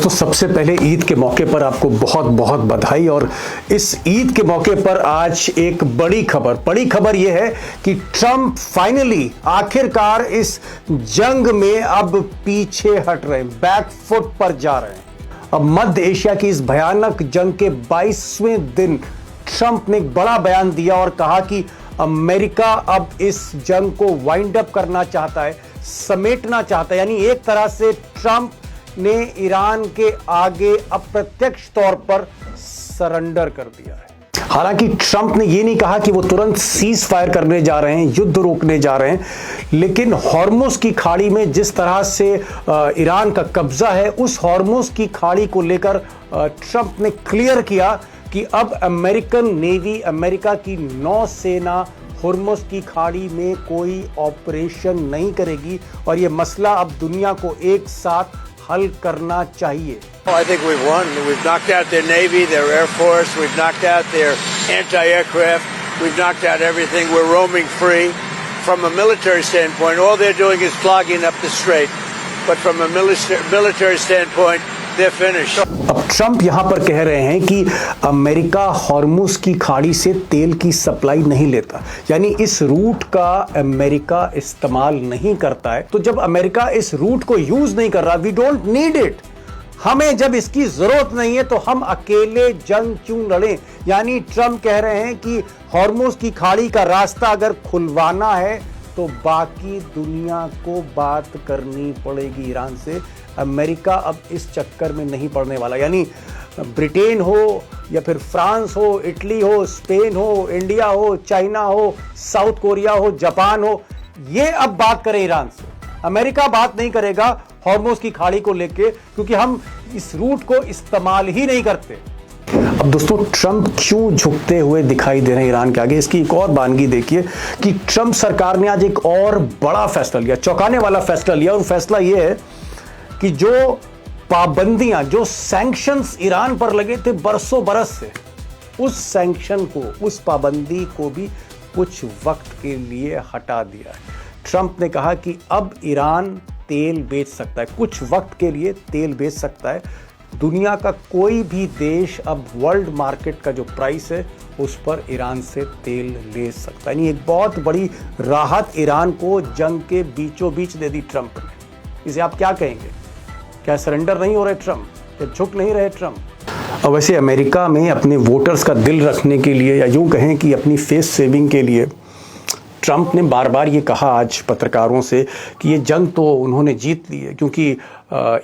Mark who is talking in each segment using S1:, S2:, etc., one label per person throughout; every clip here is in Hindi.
S1: दोस्तों, सबसे पहले ईद के मौके पर आपको बहुत बहुत बधाई। और इस ईद के मौके पर आज एक बड़ी खबर यह है कि ट्रंप फाइनली आखिरकार इस जंग में अब पीछे हट रहे हैं, बैकफुट पर जा रहे हैं। अब मध्य एशिया की इस भयानक जंग के 22वें दिन ट्रंप ने एक बड़ा बयान दिया और कहा कि अमेरिका अब इस जंग को वाइंड अप करना चाहता है, समेटना चाहता है। यानी एक तरह से ट्रंप ने ईरान के आगे अप्रत्यक्ष तौर पर सरेंडर कर दिया है। हालांकि ट्रंप ने यह नहीं कहा कि वो तुरंत सीज फायर करने जा रहे हैं, युद्ध रोकने जा रहे हैं, लेकिन हॉर्मुज की खाड़ी में जिस तरह से ईरान का कब्जा है, उस हॉर्मुज की खाड़ी को लेकर ट्रंप ने क्लियर किया कि अब अमेरिकन नेवी, अमेरिका की नौसेना हॉर्मुज की खाड़ी में कोई ऑपरेशन नहीं करेगी और यह मसला अब दुनिया को एक साथ हल करना चाहिए।
S2: I think we've won. We've knocked out their Navy, their Air Force. We've knocked out their anti-aircraft. We've knocked out everything. We're roaming free. From a military standpoint, all they're doing is clogging up the strait. But from a military standpoint, they're finished.
S1: अब ट्रंप यहां पर कह रहे हैं कि अमेरिका हॉर्मुज की खाड़ी से तेल की सप्लाई नहीं लेता, यानी इस रूट का अमेरिका इस्तेमाल नहीं करता है। तो जब अमेरिका इस रूट को यूज नहीं कर रहा, वी डोंट नीड इट, हमें जब इसकी जरूरत नहीं है तो हम अकेले जंग क्यों लड़ें। यानी ट्रंप कह रहे हैं कि हॉर्मुज की खाड़ी का रास्ता अगर खुलवाना है तो बाकी दुनिया को बात करनी पड़ेगी ईरान से। अमेरिका अब इस चक्कर में नहीं पड़ने वाला। यानी ब्रिटेन हो या फिर फ्रांस हो, इटली हो, स्पेन हो, इंडिया हो, चाइना हो, साउथ कोरिया हो, जापान हो, ये अब बात करें ईरान से। अमेरिका बात नहीं करेगा हॉर्मुज की खाड़ी को लेके, क्योंकि हम इस रूट को इस्तेमाल ही नहीं करते। अब दोस्तों, ट्रंप क्यों झुकते हुए दिखाई दे रहे हैं ईरान के आगे, इसकी एक और बानगी देखिए कि ट्रंप सरकार ने आज एक और बड़ा फैसला लिया, चौंकाने वाला फैसला लिया। और फैसला यह है कि जो पाबंदियां, जो सैंक्शंस ईरान पर लगे थे बरसों बरस से, उस सैंक्शन को, उस पाबंदी को भी कुछ वक्त के लिए हटा दिया है। ट्रंप ने कहा कि अब ईरान तेल बेच सकता है, कुछ वक्त के लिए तेल बेच सकता है। दुनिया का कोई भी देश अब वर्ल्ड मार्केट का जो प्राइस है उस पर ईरान से तेल ले सकता है। यानी एक बहुत बड़ी राहत ईरान को जंग के बीचों बीच दे दी ट्रंप ने। इसे आप क्या कहेंगे? क्या सरेंडर नहीं हो रहे ट्रंप? क्या झुक नहीं रहे ट्रंप? और वैसे अमेरिका में अपने वोटर्स का दिल रखने के लिए, या यूं कहें कि अपनी फेस सेविंग के लिए, ट्रंप ने बार बार ये कहा आज पत्रकारों से कि ये जंग तो उन्होंने जीत ली है, क्योंकि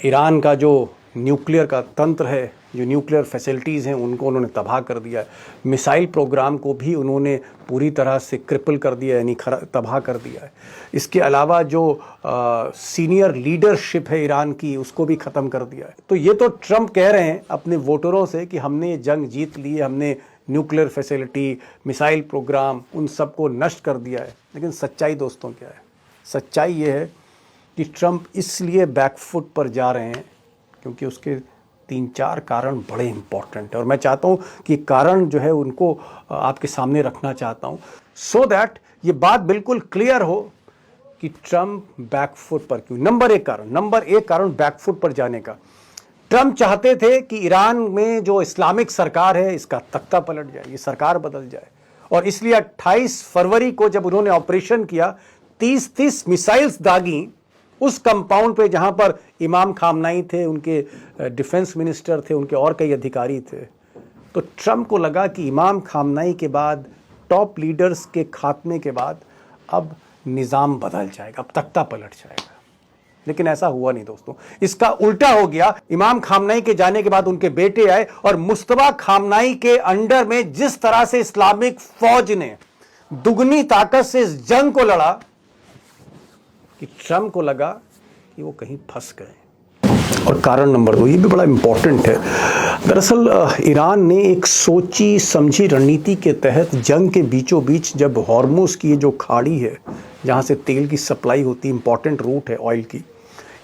S1: ईरान का जो न्यूक्लियर का तंत्र है, जो न्यूक्लियर फैसिलिटीज़ हैं, उनको उन्होंने तबाह कर दिया है। मिसाइल प्रोग्राम को भी उन्होंने पूरी तरह से क्रिपल कर दिया, यानी तबाह कर दिया है। इसके अलावा जो सीनियर लीडरशिप है ईरान की, उसको भी ख़त्म कर दिया है। तो ये तो ट्रंप कह रहे हैं अपने वोटरों से कि हमने ये जंग जीत ली है, हमने न्यूक्लियर फैसिलिटी, मिसाइल प्रोग्राम, उन सबको नष्ट कर दिया है। लेकिन सच्चाई दोस्तों क्या है? सच्चाई ये है कि ट्रंप इसलिए बैकफुट पर जा रहे हैं क्योंकि उसके 3-4 कारण बड़े इंपॉर्टेंट है। और मैं चाहता हूं कि कारण जो है उनको आपके सामने रखना चाहता हूं, सो दैट ये बात बिल्कुल क्लियर हो कि ट्रंप बैकफुट पर क्यों। नंबर एक कारण बैकफुट पर जाने का, ट्रंप चाहते थे कि ईरान में जो इस्लामिक सरकार है इसका तख्ता पलट जाए, ये सरकार बदल जाए। और इसलिए 28 फरवरी को जब उन्होंने ऑपरेशन किया, 30 मिसाइल्स दागी उस कंपाउंड पे जहां पर इमाम खामनाई थे, उनके डिफेंस मिनिस्टर थे, उनके और कई अधिकारी थे। तो ट्रंप को लगा कि इमाम खामनाई के बाद, टॉप लीडर्स के खात्मे के बाद अब निज़ाम बदल जाएगा, अब तख्ता पलट जाएगा। लेकिन ऐसा हुआ नहीं दोस्तों, इसका उल्टा हो गया। इमाम खामनाई के जाने के बाद उनके बेटे आए और मुस्तफा खामनाई के अंडर में जिस तरह से इस्लामिक फौज ने दुगनी ताकत से इस जंग को लड़ा कि ट्रंप को लगा कि वो कहीं फंस गए। और कारण नंबर 2, ये भी बड़ा इंपॉर्टेंट है। दरअसल ईरान ने एक सोची समझी रणनीति के तहत जंग के बीचों बीच, जब हॉर्मुज की जो खाड़ी है जहाँ से तेल की सप्लाई होती, इंपॉर्टेंट रूट है ऑयल की,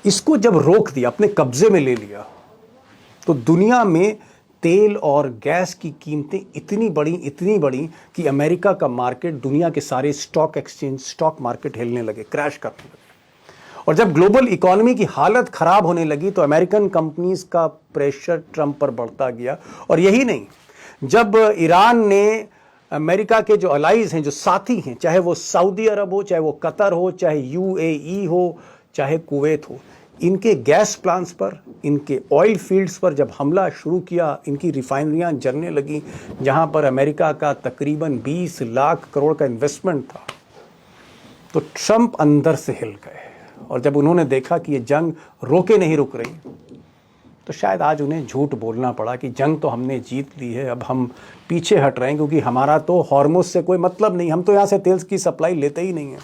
S1: इसको जब रोक दिया, अपने कब्जे में ले लिया, तो दुनिया में तेल और गैस की कीमतें इतनी बढ़ी कि अमेरिका का मार्केट, दुनिया के सारे स्टॉक एक्सचेंज, स्टॉक मार्केट हिलने लगे, क्रैश करने लगे। और जब ग्लोबल इकोनॉमी की हालत खराब होने लगी तो अमेरिकन कंपनीज का प्रेशर ट्रंप पर बढ़ता गया। और यही नहीं, जब ईरान ने अमेरिका के जो अलाइज हैं, जो साथी हैं, चाहे वो सऊदी अरब हो, चाहे वो कतर हो, चाहे यूएई हो, चाहे कुवैत हो, इनके गैस प्लांट्स पर, इनके ऑयल फील्ड्स पर जब हमला शुरू किया, इनकी रिफाइनरियां जलने लगी, जहां पर अमेरिका का तकरीबन 20 लाख करोड़ का इन्वेस्टमेंट था, तो ट्रंप अंदर से हिल गए। और जब उन्होंने देखा कि ये जंग रोके नहीं रुक रही, तो शायद आज उन्हें झूठ बोलना पड़ा कि जंग तो हमने जीत ली है, अब हम पीछे हट रहे हैं, क्योंकि हमारा तो हॉर्मुज से कोई मतलब नहीं, हम तो यहाँ से तेल की सप्लाई लेते ही नहीं है,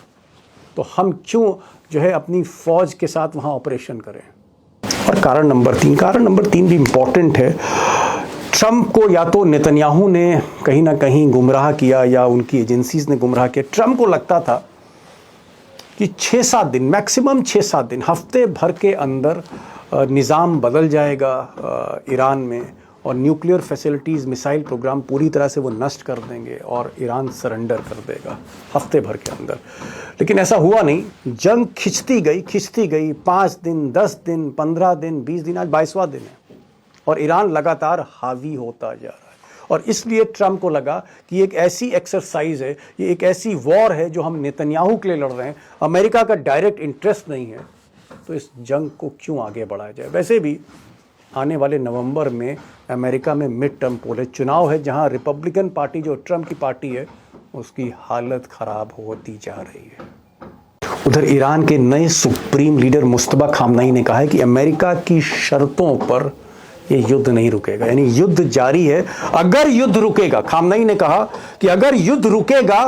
S1: तो हम क्यों जो है अपनी फौज के साथ वहाँ ऑपरेशन करें। और कारण नंबर तीन भी इम्पॉर्टेंट है। ट्रंप को या तो नेतन्याहू ने कहीं ना कहीं गुमराह किया या उनकी एजेंसीज ने गुमराह किया। ट्रंप को लगता था कि 6-7 दिन, मैक्सिमम 6-7 दिन, हफ्ते भर के अंदर निज़ाम बदल जाएगा ईरान में, और न्यूक्लियर फैसिलिटीज़, मिसाइल प्रोग्राम पूरी तरह से वो नष्ट कर देंगे और ईरान सरेंडर कर देगा हफ्ते भर के अंदर। लेकिन ऐसा हुआ नहीं। जंग खिंचती गई 5 दिन, 10 दिन, 15 दिन, 20 दिन, आज 22वां दिन है, और ईरान लगातार हावी होता जा रहा है। और इसलिए ट्रंप को लगा कि एक ऐसी एक्सरसाइज है, ये एक ऐसी वॉर है जो हम नेतन्याहू के लिए लड़ रहे हैं, अमेरिका का डायरेक्ट इंटरेस्ट नहीं है, तो इस जंग को क्यों आगे बढ़ाया जाए। वैसे भी आने वाले नवंबर में अमेरिका में मिड टर्म पोल है, चुनाव है, जहां रिपब्लिकन पार्टी जो ट्रंप की पार्टी है उसकी हालत खराब होती जा रही है। उधर ईरान के नए सुप्रीम लीडर मुस्तफा खामनई ने कहा है कि अमेरिका की शर्तों पर ये युद्ध नहीं रुकेगा, यानी युद्ध जारी है। अगर युद्ध रुकेगा, खामनई ने कहा कि अगर युद्ध रुकेगा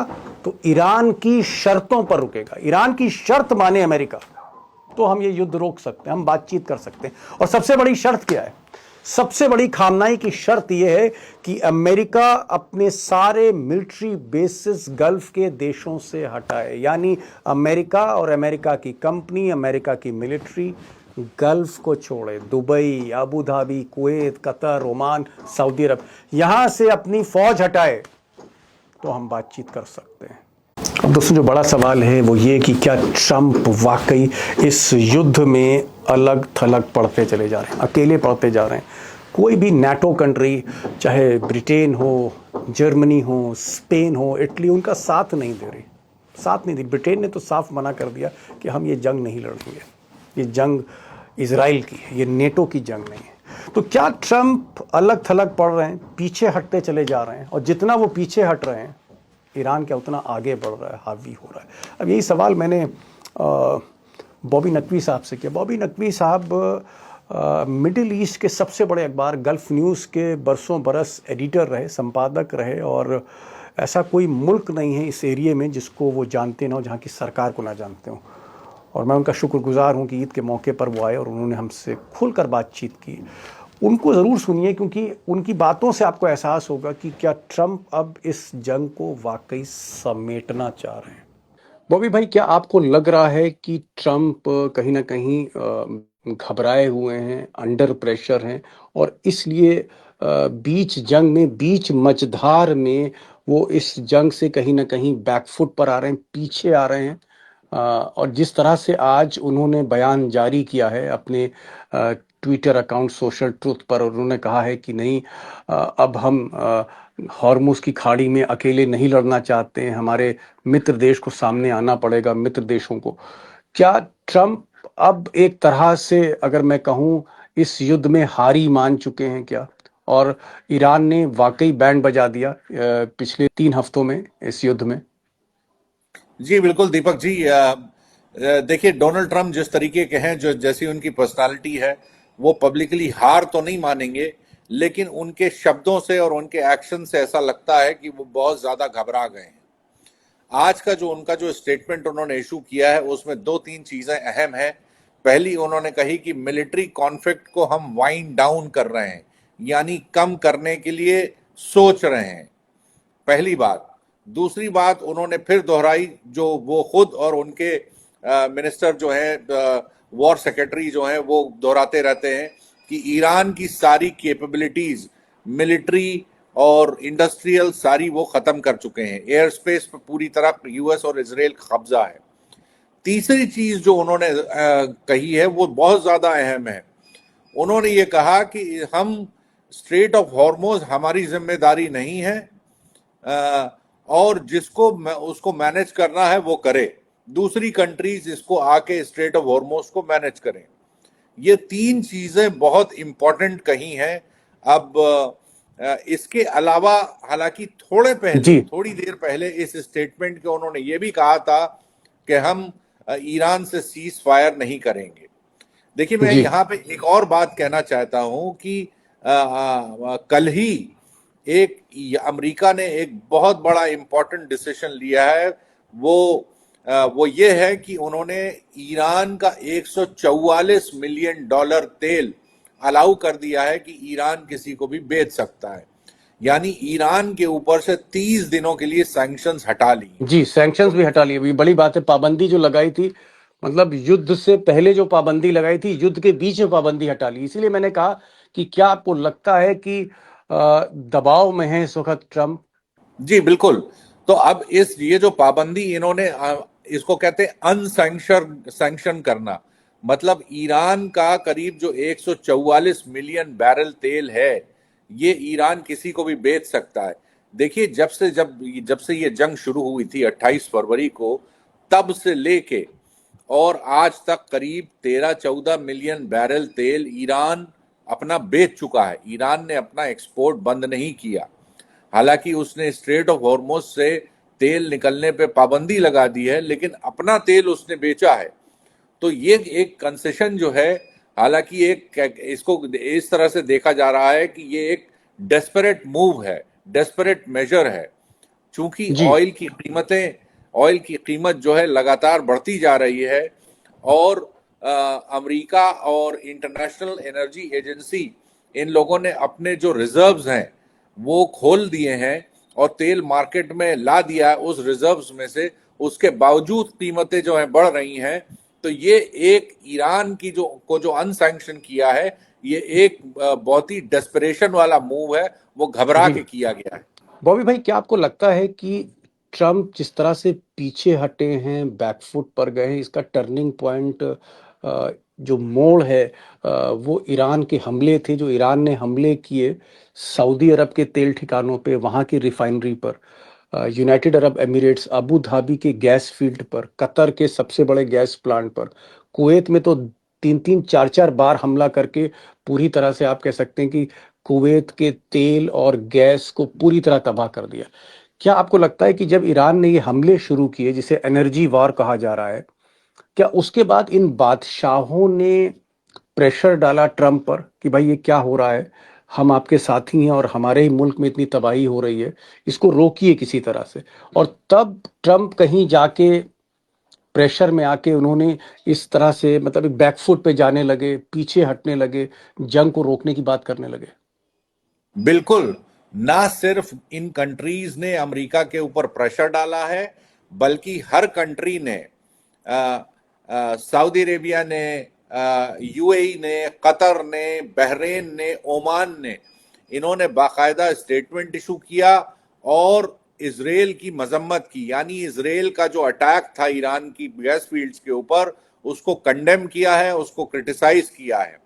S1: तो ईरान की शर्तों पर रुकेगा। ईरान की शर्त माने अमेरिका, तो हम ये युद्ध रोक सकते हैं, हम बातचीत कर सकते हैं। और सबसे बड़ी शर्त क्या है? सबसे बड़ी खामनई की शर्त यह है कि अमेरिका अपने सारे मिलिट्री बेसिस गल्फ के देशों से हटाए, यानी अमेरिका और अमेरिका की कंपनी, अमेरिका की मिलिट्री गल्फ को छोड़े। Dubai, Abu Dhabi, Kuwait, Qatar, Oman, Saudi Arabia, यहां से अपनी फौज हटाए तो हम बातचीत कर सकते हैं। अब दोस्तों, जो बड़ा सवाल है वो ये कि क्या ट्रंप वाकई इस युद्ध में अलग थलग पड़ते चले जा रहे हैं, अकेले पड़ते जा रहे हैं। कोई भी नाटो कंट्री, चाहे ब्रिटेन हो, जर्मनी हो, स्पेन हो, इटली, उनका साथ नहीं दी। ब्रिटेन ने तो साफ मना कर दिया कि हम ये जंग नहीं लड़ेंगे, ये जंग इजराइल की है, ये नेटो की जंग नहीं है। तो क्या ट्रंप अलग थलग पड़ रहे हैं, पीछे हटते चले जा रहे हैं, और जितना वो पीछे हट रहे हैं ईरान क्या उतना आगे बढ़ रहा है, हावी हो रहा है। अब यही सवाल मैंने बॉबी नकवी साहब से किया। बॉबी नकवी साहब मिडिल ईस्ट के सबसे बड़े अखबार गल्फ न्यूज़ के बरसों बरस एडिटर रहे, संपादक रहे, और ऐसा कोई मुल्क नहीं है इस एरिया में जिसको वो जानते ना हो, जहाँ की सरकार को ना जानते हो। और मैं उनका शुक्रगुजार हूँ कि ईद के मौके पर वो आए और उन्होंने हमसे खुलकर बातचीत की। उनको ज़रूर सुनिए, क्योंकि उनकी बातों से आपको एहसास होगा कि क्या ट्रंप अब इस जंग को वाकई समेटना चाह रहे हैं। बॉबी भाई, क्या आपको लग रहा है कि ट्रंप कहीं ना कहीं घबराए हुए हैं, अंडर प्रेशर हैं, और इसलिए बीच जंग में, बीच मझधार में वो इस जंग से कहीं ना कहीं बैकफुट पर आ रहे हैं, पीछे आ रहे हैं? और जिस तरह से आज उन्होंने बयान जारी किया है अपने ट्विटर अकाउंट सोशल ट्रुथ पर, और उन्होंने कहा है कि नहीं, अब हम हॉर्मुज की खाड़ी में अकेले नहीं लड़ना चाहते हैं, हमारे मित्र देश को सामने आना पड़ेगा, मित्र देशों को। क्या ट्रंप अब एक तरह से, अगर मैं कहूँ, इस युद्ध में हारी मान चुके हैं क्या? और ईरान ने वाकई बैंड बजा दिया पिछले 3 हफ्तों में इस युद्ध में?
S3: जी बिल्कुल दीपक जी। देखिए, डोनाल्ड ट्रंप जिस तरीके के हैं, जो जैसी उनकी पर्सनालिटी है, वो पब्लिकली हार तो नहीं मानेंगे, लेकिन उनके शब्दों से और उनके एक्शन से ऐसा लगता है कि वो बहुत ज्यादा घबरा गए हैं। आज का जो उनका जो स्टेटमेंट उन्होंने इशू किया है, उसमें 2-3 चीजें अहम हैं। पहली, उन्होंने कही कि मिलिट्री कॉन्फ्लिक्ट को हम वाइंड डाउन कर रहे हैं, यानी कम करने के लिए सोच रहे हैं, पहली बात। दूसरी बात उन्होंने फिर दोहराई, जो वो खुद और उनके मिनिस्टर जो हैं, वॉर सेक्रेटरी जो हैं, वो दोहराते रहते हैं कि ईरान की सारी कैपेबिलिटीज, मिलिट्री और इंडस्ट्रियल, सारी वो खत्म कर चुके हैं। एयर स्पेस पर पूरी तरह यूएस और इजराइल का कब्जा है। तीसरी चीज जो उन्होंने कही है वो बहुत ज्यादा अहम है। उन्होंने ये कहा कि हम स्ट्रेट ऑफ हॉर्मोज हमारी जिम्मेदारी नहीं है, और जिसको उसको मैनेज करना है वो करे, दूसरी कंट्रीज इसको आके स्ट्रेट ऑफ हॉर्मोज को मैनेज करें। ये तीन चीजें बहुत इंपॉर्टेंट कही हैं। अब इसके अलावा हालांकि
S1: जी
S3: थोड़ी देर पहले इस स्टेटमेंट के उन्होंने ये भी कहा था कि हम ईरान से सीज फायर नहीं करेंगे। देखिए, मैं
S1: जी
S3: यहाँ पे एक और बात कहना चाहता हूं कि कल ही अमेरिका ने एक बहुत बड़ा इंपॉर्टेंट डिसीजन लिया है। वो ये है कि उन्होंने ईरान का 144 मिलियन डॉलर तेल अलाउ कर दिया है कि ईरान किसी को भी बेच सकता है। यानी ईरान के ऊपर से 30 दिनों के लिए सैंक्शंस हटा ली।
S1: जी, सैंक्शंस भी हटा लिए, अभी बड़ी बात है। पाबंदी जो लगाई थी, मतलब युद्ध से पहले जो पाबंदी लगाई थी, युद्ध के बीच में पाबंदी हटा ली। इसीलिए मैंने कहा कि क्या आपको लगता है कि दबाव में है इस वक्त ट्रम्प?
S3: जी बिल्कुल। तो अब ये जो पाबंदी इन्होंने इसको कहते हैं सैंक्शन करना, मतलब ईरान का करीब जो 144 मिलियन बैरल तेल है, ये ईरान किसी को भी बेच सकता है। देखिए, जब से ये जंग शुरू हुई थी 28 फरवरी को, तब से लेके और आज तक करीब 13-14 मिलियन बैरल तेल ईरान अपना बेच चुका है। ईरान ने अपना एक्सपोर्ट बंद नहीं किया। हालांकि उसने स्ट्रेट ऑफ हॉर्मुज से तेल निकलने पे पाबंदी लगा दी है, लेकिन अपना तेल उसने बेचा है। तो ये एक कंसेशन जो है, हालांकि इसको इस तरह से देखा जा रहा है कि ये एक डेस्परेट मूव है, डेस्परेट मेजर है। चूंकि
S1: जी
S3: ऑयल की कीमत जो है लगातार बढ़ती जा रही है, और अमेरिका और इंटरनेशनल एनर्जी एजेंसी, इन लोगों ने अपने जो रिजर्व्स हैं वो खोल दिए हैं और तेल मार्केट में ला दिया है उस रिजर्व्स में से। उसके बावजूद कीमतें जो हैं बढ़ रही हैं। तो ये एक ईरान की जो अनसैंक्शन किया है, ये एक बहुत ही डेस्परेशन वाला मूव है, वो घबरा
S1: जी
S3: के किया गया है।
S1: बॉबी भाई, क्या आपको लगता है कि ट्रम्प जिस तरह से पीछे हटे हैं, बैकफुट पर गए हैं, इसका टर्निंग पॉइंट, जो मोड़ है, वो ईरान के हमले थे, जो ईरान ने हमले किए सऊदी अरब के तेल ठिकानों पे, वहाँ की रिफाइनरी पर, United Arab Emirates, Abu Dhabi के गैस फील्ड पर, कतर के सबसे बड़े गैस प्लांट पर, कुवैत में तो तीन तीन चार चार बार हमला करके पूरी तरह से आप कह सकते हैं कि कुवैत के तेल और गैस को पूरी तरह तबाह कर दिया। क्या आपको लगता है कि जब ईरान ने ये हमले शुरू किए, जिसे एनर्जी वॉर कहा जा रहा है, क्या उसके बाद इन बादशाहों ने प्रेशर डाला ट्रम्प पर कि भाई ये क्या हो रहा है, हम आपके साथी हैं और हमारे ही मुल्क में इतनी तबाही हो रही है, इसको रोकिए किसी तरह से? और तब ट्रम्प कहीं जाके प्रेशर में आके उन्होंने इस तरह से, मतलब एक बैकफुट पे जाने लगे, पीछे हटने लगे, जंग को रोकने की बात करने लगे।
S3: बिल्कुल। ना सिर्फ इन कंट्रीज ने अमेरिका के ऊपर प्रेशर डाला है, बल्कि हर कंट्री ने, सऊदी अरेबिया ने, यूएई ने, कतर ने, बहरीन ने, ओमान ने, इन्होंने बाकायदा स्टेटमेंट इशू किया और इसराइल की मजम्मत की। यानी इसराइल का जो अटैक था ईरान की गैस फील्ड्स के ऊपर, उसको कंडेम किया है, उसको क्रिटिसाइज किया है।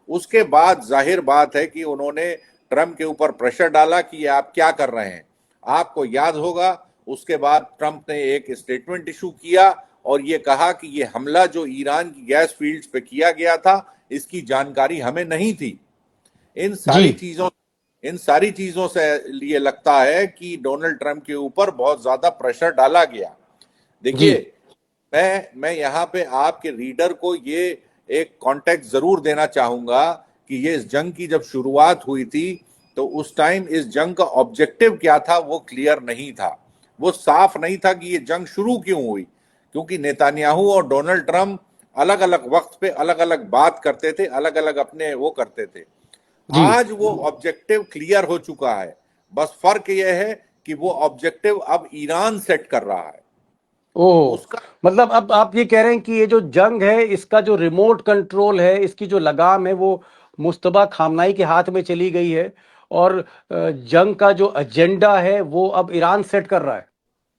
S3: उसके बाद जाहिर बात है कि उन्होंने ट्रम्प के ऊपर प्रेशर डाला कि आप क्या कर रहे हैं। आपको याद होगा, उसके बाद ट्रम्प ने एक स्टेटमेंट इशू किया और ये कहा कि ये हमला जो ईरान की गैस फील्ड्स पे किया गया था, इसकी जानकारी हमें नहीं थी। इन
S1: जी
S3: इन सारी चीजों से ये लगता है कि डोनाल्ड ट्रम्प के ऊपर बहुत ज्यादा प्रेशर डाला गया।
S1: जी
S3: देखिए, मैं यहाँ पे आपके रीडर को ये एक कॉन्टेक्स्ट जरूर देना चाहूंगा कि ये इस जंग की जब शुरुआत हुई थी, तो उस टाइम इस जंग का ऑब्जेक्टिव क्या था वो क्लियर नहीं था। वो साफ नहीं था कि ये जंग शुरू क्यों हुई, क्योंकि नेतान्याहू और डोनाल्ड ट्रम्प अलग अलग वक्त पे अलग अलग बात करते थे, अलग अलग अपने वो करते थे।
S1: जी
S3: आज वो ऑब्जेक्टिव क्लियर हो चुका है। बस फर्क यह है कि वो ऑब्जेक्टिव अब ईरान सेट कर रहा है।
S1: ओह,
S3: उसका
S1: मतलब अब आप ये कह रहे हैं कि ये जो जंग है, इसका जो रिमोट कंट्रोल है, इसकी जो लगाम है, वो मुस्तबा खामनाई के हाथ में चली गई है, और जंग का जो एजेंडा है वो अब ईरान सेट कर रहा है।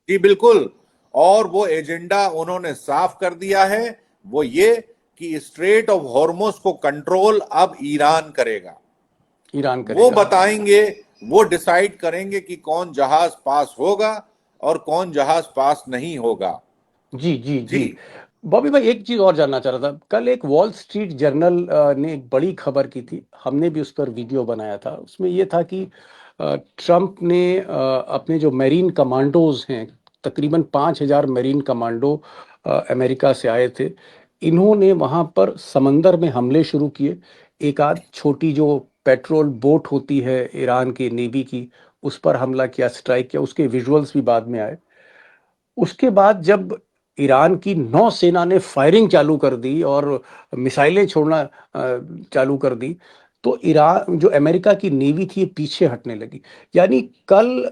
S3: जी बिल्कुल। और वो एजेंडा उन्होंने साफ कर दिया है, वो ये कि स्ट्रेट ऑफ हॉर्मुज को कंट्रोल अब ईरान करेगा।
S1: ईरान
S3: वो
S1: करेगा।
S3: बताएंगे, वो डिसाइड करेंगे कि कौन जहाज पास होगा और कौन जहाज पास नहीं होगा।
S1: जी जी
S3: जी।
S1: जी। बॉबी भाई, एक चीज और जानना चाह रहा था। कल एक वॉल स्ट्रीट जर्नल ने एक बड़ी खबर की थी, हमने भी उस पर वीडियो बनाया था। उसमें ये था कि ट्रम्प ने अपने जो मेरीन कमांडोज हैं, तकरीबन 5,000 मेरीन कमांडो अमेरिका से आए थे, इन्होंने वहां पर समंदर में हमले शुरू किए। एक आध छोटी जो पेट्रोल बोट होती है ईरान की नेवी की, उस पर हमला किया, स्ट्राइक किया। उसके विजुअल्स भी बाद में आए। उसके बाद जब ईरान की नौसेना ने फायरिंग चालू कर दी और मिसाइलें छोड़ना चालू कर दी, तो ईरान, जो अमेरिका की नेवी थी, ये पीछे हटने लगी। यानी कल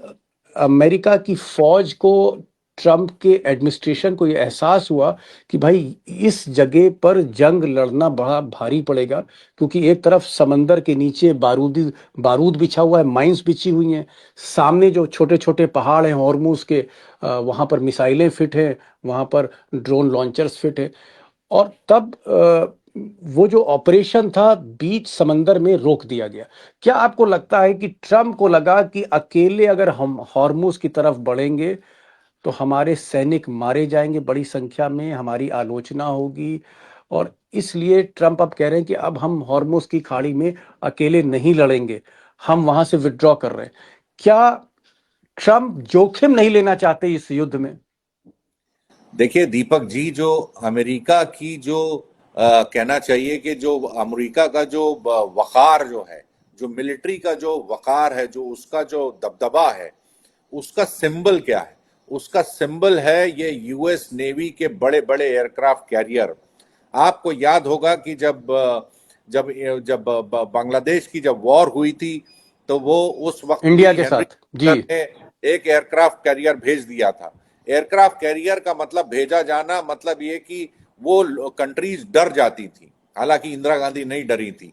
S1: अमेरिका की फौज को, ट्रम्प के एडमिनिस्ट्रेशन को ये एहसास हुआ कि भाई इस जगह पर जंग लड़ना बड़ा भारी पड़ेगा, क्योंकि एक तरफ समंदर के नीचे बारूद बिछा हुआ है, माइंस बिछी हुई हैं, सामने जो छोटे छोटे पहाड़ हैं हॉर्मूज के, वहां पर मिसाइलें फिट हैं, वहां पर ड्रोन लॉन्चर्स फिट हैं। और तब वो जो ऑपरेशन था बीच समंदर में रोक दिया गया। क्या आपको लगता है कि ट्रम्प को लगा कि अकेले अगर हम हॉर्मूज की तरफ बढ़ेंगे तो हमारे सैनिक मारे जाएंगे बड़ी संख्या में, हमारी आलोचना होगी, और इसलिए ट्रम्प अब कह रहे हैं कि अब हम हॉर्मूज की खाड़ी में अकेले नहीं लड़ेंगे, हम वहां से विड्रॉ कर रहे हैं? क्या ट्रम्प जोखिम नहीं लेना चाहते इस युद्ध में?
S3: देखिए दीपक जी, जो अमेरिका की जो कहना चाहिए कि जो अमेरिका का जो वकार जो है, जो मिलिट्री का जो वकार है, जो उसका जो दबदबा है, उसका सिंबल क्या है? उसका सिंबल है ये यूएस नेवी के बड़े बड़े एयरक्राफ्ट कैरियर। आपको याद होगा कि जब जब बांग्लादेश की जब वॉर हुई थी, तो वो उस वक्त
S1: इंडिया
S3: भी
S1: के
S3: हेनरी
S1: साथ जी।
S3: किसिंजर ने एक एयरक्राफ्ट कैरियर भेज दिया था। एयरक्राफ्ट कैरियर का मतलब भेजा जाना, मतलब ये कि वो कंट्रीज डर जाती थी, हालांकि इंदिरा गांधी नहीं डरी थी।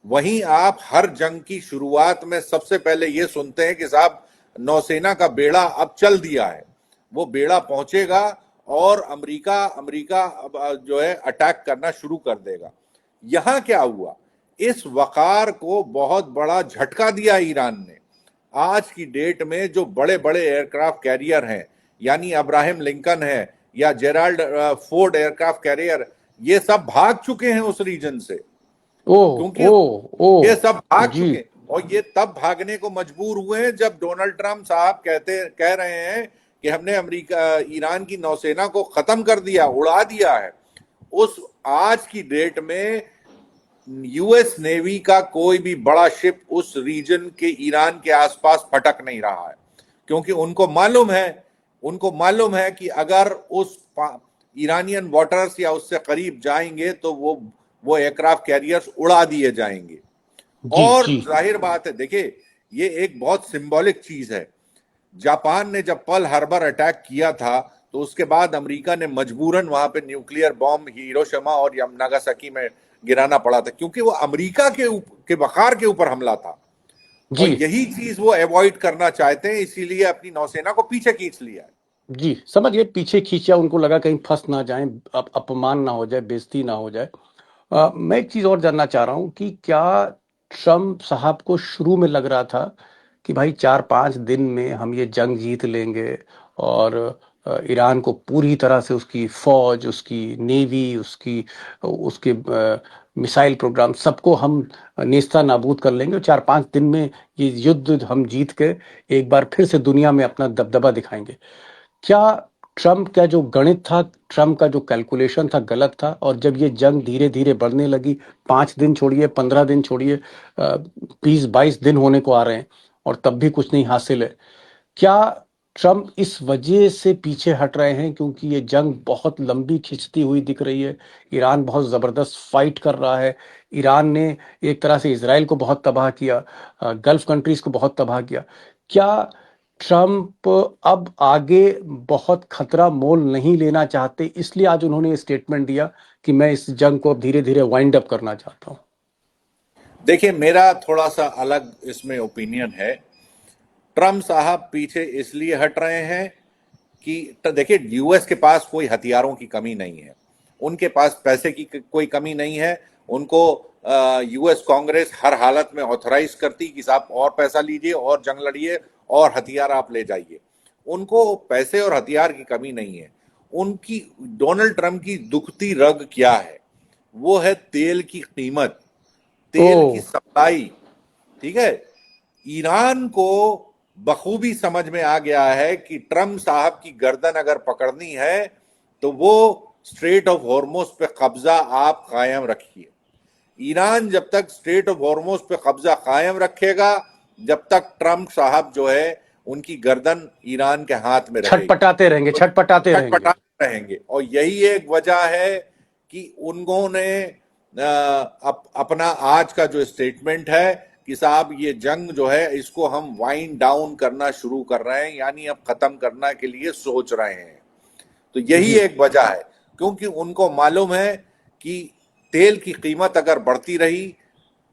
S3: वहीं आप हर जंग की शुरुआत में सबसे पहले ये सुनते हैं कि साहब नौसेना का बेड़ा अब चल दिया है, वो बेड़ा पहुंचेगा और अमेरिका अमेरिका अब जो है अटैक करना शुरू कर देगा। यहां क्या हुआ? इस वकार को बहुत बड़ा झटका दिया ईरान ने। आज की डेट में जो बड़े बड़े एयरक्राफ्ट कैरियर हैं, यानी अब्राहम लिंकन है या जेराल्ड फोर्ड एयरक्राफ्ट कैरियर, ये सब भाग चुके हैं उस रीजन से।
S1: ओ
S3: क्योंकि
S1: ओ ओ
S3: ये सब भाग
S1: जी
S3: चुके हैं, और ये तब भागने को मजबूर हुए हैं जब डोनाल्ड ट्रंप साहब कह रहे हैं कि हमने अमेरिका ईरान की नौसेना को खत्म कर दिया, उड़ा दिया है। उस आज की डेट में यूएस नेवी का कोई भी बड़ा शिप उस रीजन के ईरान के आसपास फटक नहीं रहा है, क्योंकि उनको मालूम है कि अगर उस ईरानियन वाटर्स या उससे करीब जाएंगे तो वो एयरक्राफ्ट कैरियर्स उड़ा दिए जाएंगे।
S1: जी
S3: और
S1: जी
S3: जाहिर बात है, देखिए ये एक बहुत सिंबॉलिक चीज है। जापान ने जब पर्ल हार्बर अटैक किया था, तो उसके बाद अमेरिका ने मजबूरन वहां पे न्यूक्लियर बॉम्ब हिरोशिमा और नागासाकी में गिराना पड़ा था, क्योंकि वो अमेरिका के वकार के ऊपर हमला था। और
S1: जी
S3: यही चीज वो अवॉइड करना चाहते हैं, इसीलिए अपनी नौसेना को पीछे खींच लिया है।
S1: जी, समझ गए। पीछे खींचा, उनको लगा कहीं फंस ना जाए, अपमान ना हो जाए, बेइज्जती ना हो जाए। मैं एक चीज और जानना चाह रहा हूं कि क्या ट्रम्प साहब को शुरू में लग रहा था कि भाई 4-5 दिन में हम ये जंग जीत लेंगे और ईरान को पूरी तरह से, उसकी फौज, उसकी नेवी, उसकी उसके मिसाइल प्रोग्राम, सबको हम नेस्ता नाबूद कर लेंगे और 4-5 दिन में ये युद्ध हम जीत के एक बार फिर से दुनिया में अपना दबदबा दिखाएंगे? क्या ट्रम्प का जो गणित था, ट्रम्प का जो कैलकुलेशन था, गलत था? और जब ये जंग धीरे धीरे बढ़ने लगी, 5 दिन छोड़िए, 15 दिन छोड़िए, 20-22 दिन होने को आ रहे हैं और तब भी कुछ नहीं हासिल है, क्या ट्रम्प इस वजह से पीछे हट रहे हैं क्योंकि ये जंग बहुत लंबी खिंचती हुई दिख रही है? ईरान बहुत जबरदस्त फाइट कर रहा है। ईरान ने एक तरह से इसराइल को बहुत तबाह किया, गल्फ कंट्रीज को बहुत तबाह किया। क्या ट्रम्प अब आगे बहुत खतरा मोल नहीं लेना चाहते, इसलिए आज उन्होंने स्टेटमेंट दिया कि मैं इस जंग को अब धीरे धीरे वाइंड अप करना चाहता हूं?
S3: देखिए मेरा थोड़ा सा अलग इसमें ओपिनियन है। ट्रम्प साहब पीछे इसलिए हट रहे हैं कि देखिए यूएस के पास कोई हथियारों की कमी नहीं है, उनके पास पैसे की कोई कमी नहीं है। उनको यूएस कांग्रेस हर हालत में ऑथराइज करती कि साहब और पैसा लीजिए और जंग लड़िए और हथियार आप ले जाइए। उनको पैसे और हथियार की कमी नहीं है। उनकी डोनाल्ड ट्रंप की दुखती रग क्या है? वो है तेल की कीमत, तेल की
S1: ओ
S3: सप्लाई। ठीक है, ईरान को बखूबी समझ में आ गया है कि ट्रंप साहब की गर्दन अगर पकड़नी है तो वो स्ट्रेट ऑफ हॉर्मोज पे कब्जा आप कायम रखिए। ईरान जब तक स्ट्रेट ऑफ हॉर्मोज पे कब्जा कायम रखेगा, जब तक ट्रंप साहब जो है उनकी गर्दन ईरान के हाथ में रहेगी,
S1: छटपटाते रहेंगे,
S3: तो
S1: छटपटाते रहेंगे।
S3: छटपटाते रहेंगे। और यही एक वजह है कि उन्होंने अपना आज का जो स्टेटमेंट है कि साहब ये जंग जो है इसको हम वाइंड डाउन करना शुरू कर रहे हैं, यानी अब खत्म करने के लिए सोच रहे हैं। तो यही
S1: जी
S3: एक वजह है, क्योंकि उनको मालूम है कि तेल की कीमत अगर बढ़ती रही,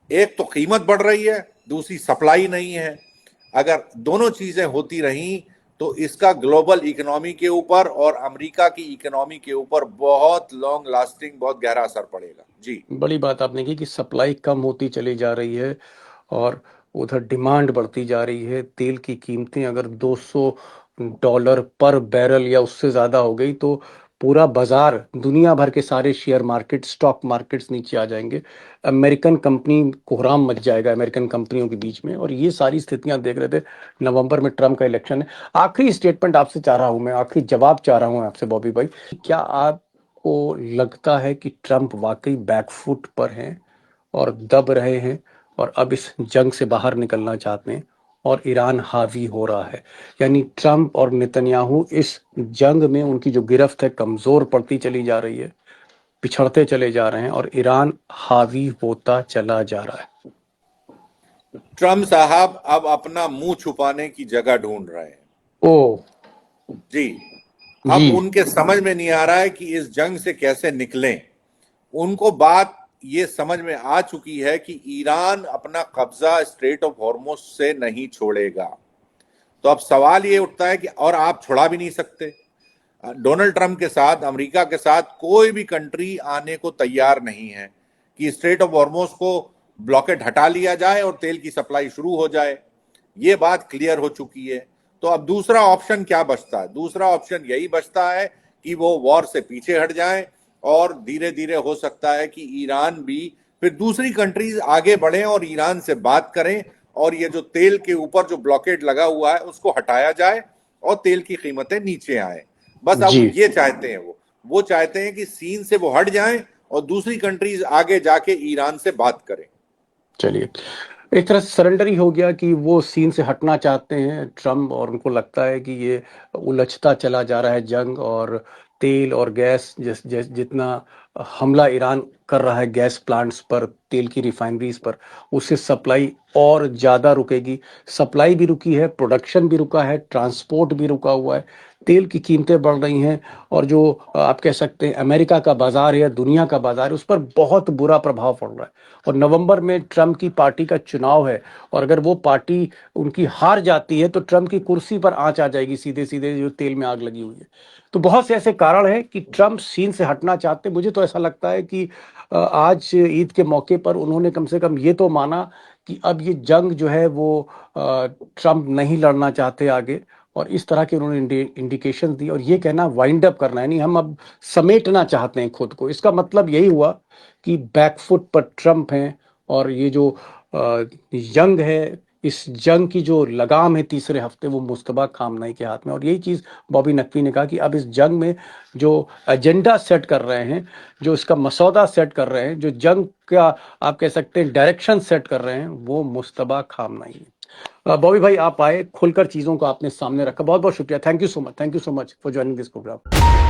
S3: एक तो कीमत बढ़ रही है, दूसरी सप्लाई नहीं है, अगर दोनों चीजें होती रहीं तो इसका ग्लोबल इकोनॉमी के ऊपर और अमेरिका की इकोनॉमी के ऊपर बहुत लॉन्ग लास्टिंग, बहुत गहरा असर पड़ेगा। जी
S1: बड़ी बात आपने की कि सप्लाई कम होती चली जा रही है और उधर डिमांड बढ़ती जा रही है। तेल की कीमतें अगर $200 पर बैरल या उससे ज़्यादा हो गई तो पूरा बाजार, दुनिया भर के सारे शेयर मार्केट, स्टॉक मार्केट्स नीचे आ जाएंगे। अमेरिकन कंपनी कोहराम मच जाएगा अमेरिकन कंपनियों के बीच में। और ये सारी स्थितियां देख रहे थे। नवंबर में ट्रम्प का इलेक्शन है। आखिरी स्टेटमेंट आपसे चाह रहा हूं मैं, आखिरी जवाब चाह रहा हूं आपसे बॉबी भाई। क्या आपको लगता है कि ट्रम्प वाकई बैकफुट पर हैं और दब रहे हैं और अब इस जंग से बाहर निकलना चाहते हैं और ईरान हावी हो रहा है? यानी ट्रम्प और नेतन्याहू इस जंग में उनकी जो गिरफ्त है कमजोर पड़ती चली जा रही है, पिछड़ते चले जा रहे हैं और ईरान हावी होता चला जा रहा है।
S3: ट्रम्प साहब अब अपना मुंह छुपाने की जगह ढूंढ रहे हैं।
S1: ओ
S3: जी, अब
S1: जी
S3: उनके समझ में नहीं आ रहा है कि इस जंग से कैसे निकलें। उनको बात ये समझ में आ चुकी है कि ईरान अपना कब्जा स्ट्रेट ऑफ हॉर्मुज से नहीं छोड़ेगा। तो अब सवाल ये उठता है कि और आप छुड़ा भी नहीं सकते। डोनाल्ड ट्रंप के साथ, अमेरिका के साथ कोई भी कंट्री आने को तैयार नहीं है कि स्ट्रेट ऑफ हॉर्मुज को ब्लॉकेट हटा लिया जाए और तेल की सप्लाई शुरू हो जाए। ये बात क्लियर हो चुकी है। तो अब दूसरा ऑप्शन क्या बचता है? दूसरा ऑप्शन यही बचता है कि वो वॉर से पीछे हट जाएं और धीरे धीरे हो सकता है कि ईरान भी, फिर दूसरी कंट्रीज आगे बढ़े और ईरान से बात करें और ये जो तेल के ऊपर जो ब्लॉकेट लगा हुआ है उसको हटाया जाए और तेल की कीमतें नीचे आए। बस अब
S1: जी।
S3: ये चाहते हैं, वो चाहते हैं कि सीन से वो हट जाएं और दूसरी कंट्रीज आगे जाके ईरान से बात करें।
S1: चलिए, एक तरह से सरेंडर ही हो गया कि वो सीन से हटना चाहते हैं ट्रम्प और उनको लगता है कि ये उलझता चला जा रहा है जंग। और तेल और गैस जितना हमला ईरान कर रहा है गैस प्लांट्स पर, तेल की रिफाइनरीज पर, उससे सप्लाई और ज़्यादा रुकेगी। सप्लाई भी रुकी है, प्रोडक्शन भी रुका है, ट्रांसपोर्ट भी रुका हुआ है, तेल की कीमतें बढ़ रही हैं। और जो आप कह सकते हैं अमेरिका का बाजार है या दुनिया का बाजार है, उस पर बहुत बुरा प्रभाव पड़ रहा है। और नवंबर में ट्रम्प की पार्टी का चुनाव है और अगर वो पार्टी उनकी हार जाती है तो ट्रम्प की कुर्सी पर आंच आ जाएगी सीधे सीधे, जो तेल में आग लगी हुई है। तो बहुत से ऐसे कारण हैं कि ट्रम्प सीन से हटना चाहते हैं। मुझे तो ऐसा लगता है कि आज ईद के मौके पर उन्होंने कम से कम ये तो माना कि अब ये जंग जो है वो ट्रम्प नहीं लड़ना चाहते आगे। और इस तरह के उन्होंने इंडिकेशन दी और ये कहना वाइंड अप करना, यानी हम अब समेटना चाहते हैं खुद को। इसका मतलब यही हुआ कि बैकफुट पर ट्रम्प हैं और ये जो जंग है, इस जंग की जो लगाम है तीसरे हफ्ते, वो मुस्तबा खामनाई के हाथ में। और यही चीज़ बॉबी नकवी ने कहा कि अब इस जंग में जो एजेंडा सेट कर रहे हैं, जो इसका मसौदा सेट कर रहे हैं, जो जंग का आप कह सकते हैं डायरेक्शन सेट कर रहे हैं, वो मुस्तबा खामनाई है। बॉबी भाई, आप आए, खुलकर चीज़ों को आपने सामने रखा, बहुत बहुत शुक्रिया। Thank you so much, thank you so much for joining this programme.